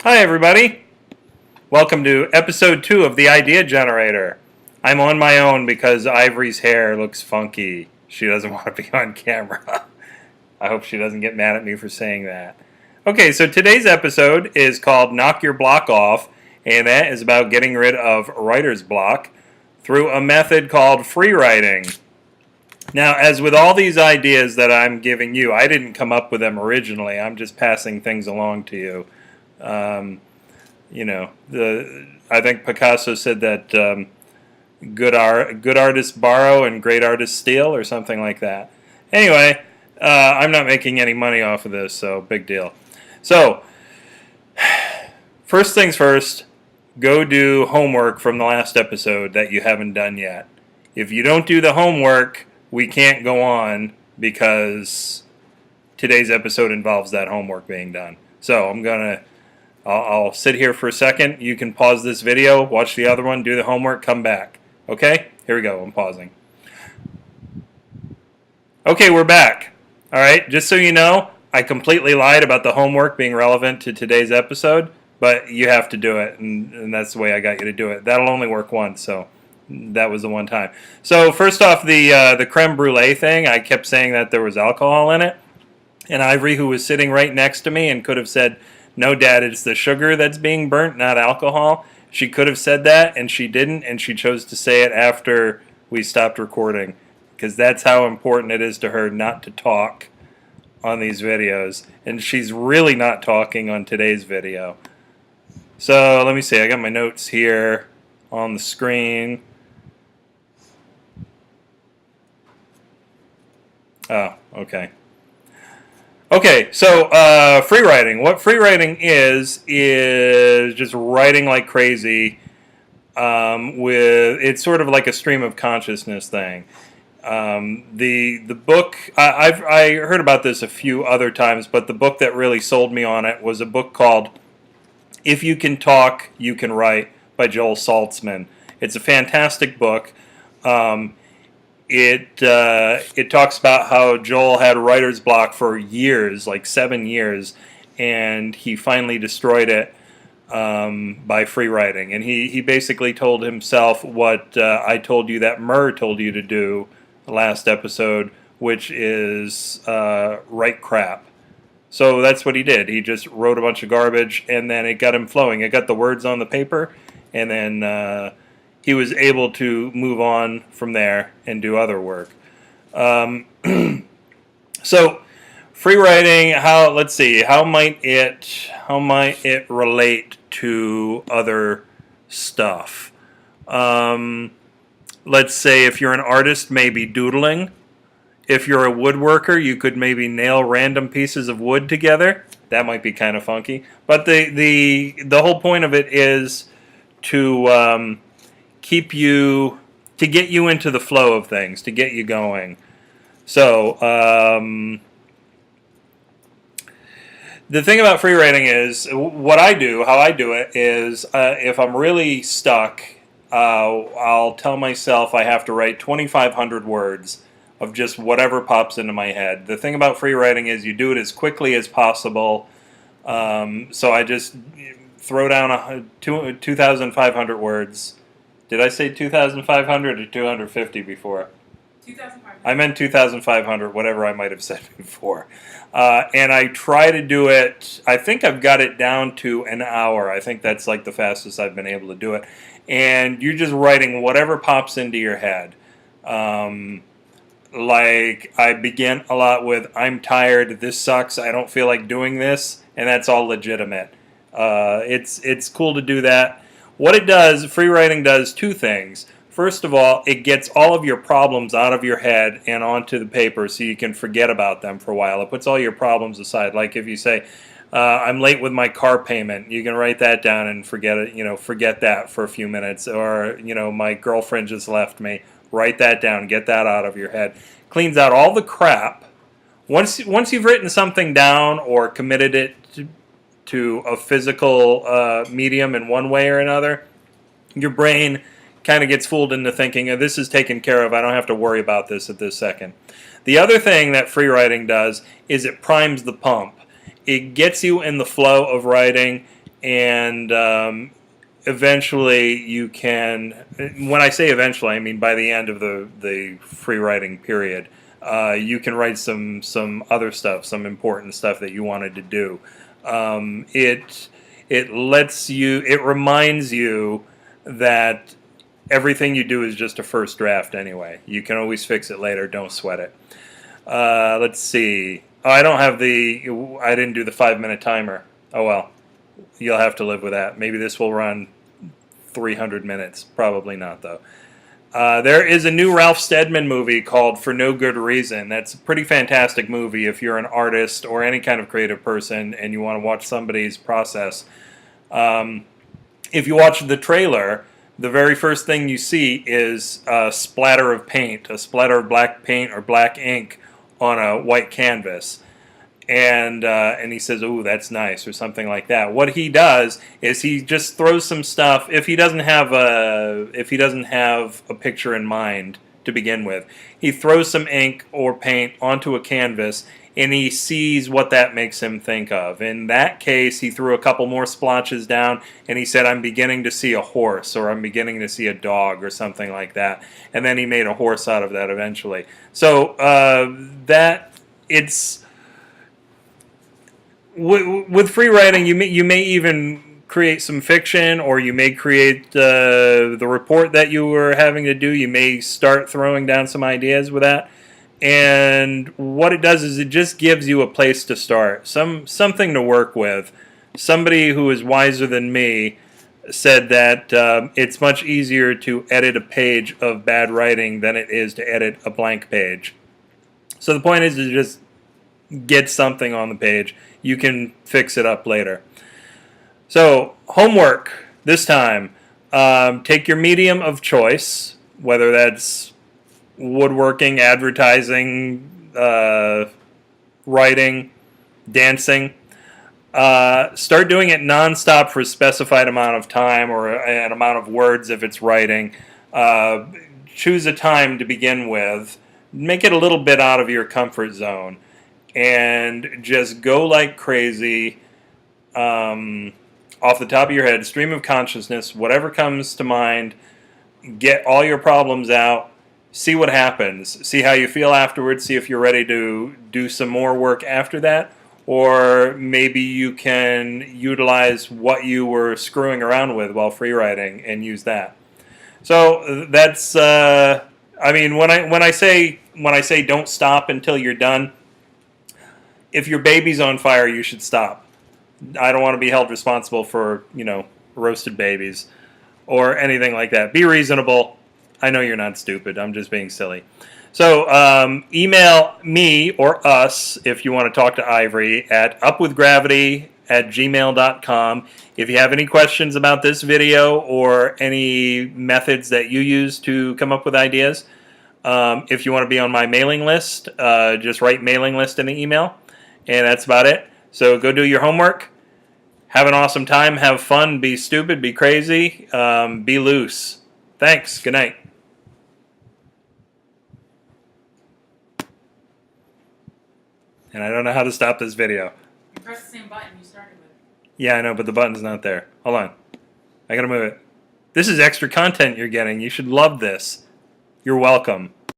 Hi, everybody. Welcome to episode 2 of the Idea Generator. I'm on my own because Ivory's hair looks funky. She doesn't want to be on camera. I hope she doesn't get mad at me for saying that. Okay, so today's episode is called Knock Your Block Off, and that is about getting rid of writer's block through a method called Freewriting. Now, as with all these ideas that I'm giving you, I didn't come up with them originally. I'm just passing things along to you. I think Picasso said that good artists borrow and great artists steal, or something like that. Anyway, I'm not making any money off of this, so big deal. So, first things first, go do homework from the last episode that you haven't done yet. If you don't do the homework, we can't go on because today's episode involves that homework being done. So I'll sit here for a second. You can pause this video, watch the other one, do the homework, come back. Okay? Here we go. I'm pausing. Okay, we're back. All right, just so you know, I completely lied about the homework being relevant to today's episode, but you have to do it, and that's the way I got you to do it. That'll only work once, so that was the one time. So first off, the creme brulee thing, I kept saying that there was alcohol in it, and Ivory, who was sitting right next to me and could have said, "No, Dad, it's the sugar that's being burnt, not alcohol." She could have said that, and she didn't, and she chose to say it after we stopped recording, because that's how important it is to her not to talk on these videos, and she's really not talking on today's video. So let me see, I got my notes here on the screen. Oh, okay. Okay, so free writing. What free writing is just writing like crazy. It's sort of like a stream of consciousness thing. The book I heard about this a few other times, but the book that really sold me on it was a book called "If You Can Talk, You Can Write" by Joel Saltzman. It's a fantastic book. It talks about how Joel had writer's block for years, like 7 years, and he finally destroyed it by free writing. And he basically told himself what I told you that Murr told you to do last episode, which is write crap. So that's what he did. He just wrote a bunch of garbage, and then it got him flowing. It got the words on the paper, and then he was able to move on from there and do other work. So, free writing. Let's see. How might it relate to other stuff? Let's say if you're an artist, maybe doodling. If you're a woodworker, you could maybe nail random pieces of wood together. That might be kind of funky. But the whole point of it is to to get you into the flow of things, to get you going. So the thing about free writing is what I do, how I do it is if I'm really stuck, I'll tell myself I have to write 2,500 words of just whatever pops into my head. The thing about free writing is you do it as quickly as possible. So I just throw down 2,500 words. Did I say 2,500 or 250 before? 2,500. I meant 2,500, whatever I might have said before. And I try to do it, I think I've got it down to an hour. I think that's like the fastest I've been able to do it. And you're just writing whatever pops into your head. Like I begin a lot with, "I'm tired, this sucks, I don't feel like doing this," and that's all legitimate. It's cool to do that. What it does, free writing does two things. First of all, it gets all of your problems out of your head and onto the paper so you can forget about them for a while. It puts all your problems aside. Like if you say, "I'm late with my car payment," you can write that down and forget it. Forget that for a few minutes. Or "My girlfriend just left me." Write that down. Get that out of your head. Cleans out all the crap. Once you've written something down or committed it to a physical medium in one way or another, your brain kind of gets fooled into thinking, "Oh, this is taken care of. I don't have to worry about this at this second." The other thing that free writing does is it primes the pump. It gets you in the flow of writing. and eventually you can, when I say eventually, I mean by the end of the free writing period, you can write some other stuff, some important stuff that you wanted to do. It lets you, it reminds you that everything you do is just a first draft anyway. You can always fix it later. Don't sweat it. Let's see. Oh, I don't have I didn't do the 5-minute timer. Oh well. You'll have to live with that. Maybe this will run 300 minutes. Probably not, though. There is a new Ralph Steadman movie called For No Good Reason. That's a pretty fantastic movie if you're an artist or any kind of creative person and you want to watch somebody's process. If you watch the trailer, the very first thing you see is a splatter of paint, a splatter of black paint or black ink on a white canvas. And he says, "Ooh, that's nice," or something like that. What he does is he just throws some stuff. If he doesn't have a picture in mind to begin with, he throws some ink or paint onto a canvas, and he sees what that makes him think of. In that case, he threw a couple more splotches down, and he said, "I'm beginning to see a horse," or "I'm beginning to see a dog," or something like that. And then he made a horse out of that eventually. So that it's. With free writing, you may even create some fiction, or you may create the report that you were having to do. You may start throwing down some ideas with that, and what it does is it just gives you a place to start, something to work with. Somebody who is wiser than me said that it's much easier to edit a page of bad writing than it is to edit a blank page. So the point is to just get something on the page. You can fix it up later. So, homework this time. Take your medium of choice, whether that's woodworking, advertising, writing, dancing. Start doing it nonstop for a specified amount of time or an amount of words if it's writing. Choose a time to begin with. Make it a little bit out of your comfort zone. And just go like crazy, off the top of your head, stream of consciousness, whatever comes to mind, get all your problems out, see what happens, see how you feel afterwards, see if you're ready to do some more work after that, or maybe you can utilize what you were screwing around with while free writing and use that. So that's, I mean, when I say don't stop until you're done, if your baby's on fire, you should stop. I don't want to be held responsible for, roasted babies or anything like that. Be reasonable. I know you're not stupid. I'm just being silly. So email me or us if you want to talk to Ivory at upwithgravity@gmail.com. If you have any questions about this video or any methods that you use to come up with ideas, if you want to be on my mailing list, just write mailing list in the email. And that's about it. So go do your homework. Have an awesome time. Have fun. Be stupid. Be crazy. Be loose. Thanks. Good night. And I don't know how to stop this video. You press the same button you started with. Yeah, I know, but the button's not there. Hold on. I gotta move it. This is extra content you're getting. You should love this. You're welcome.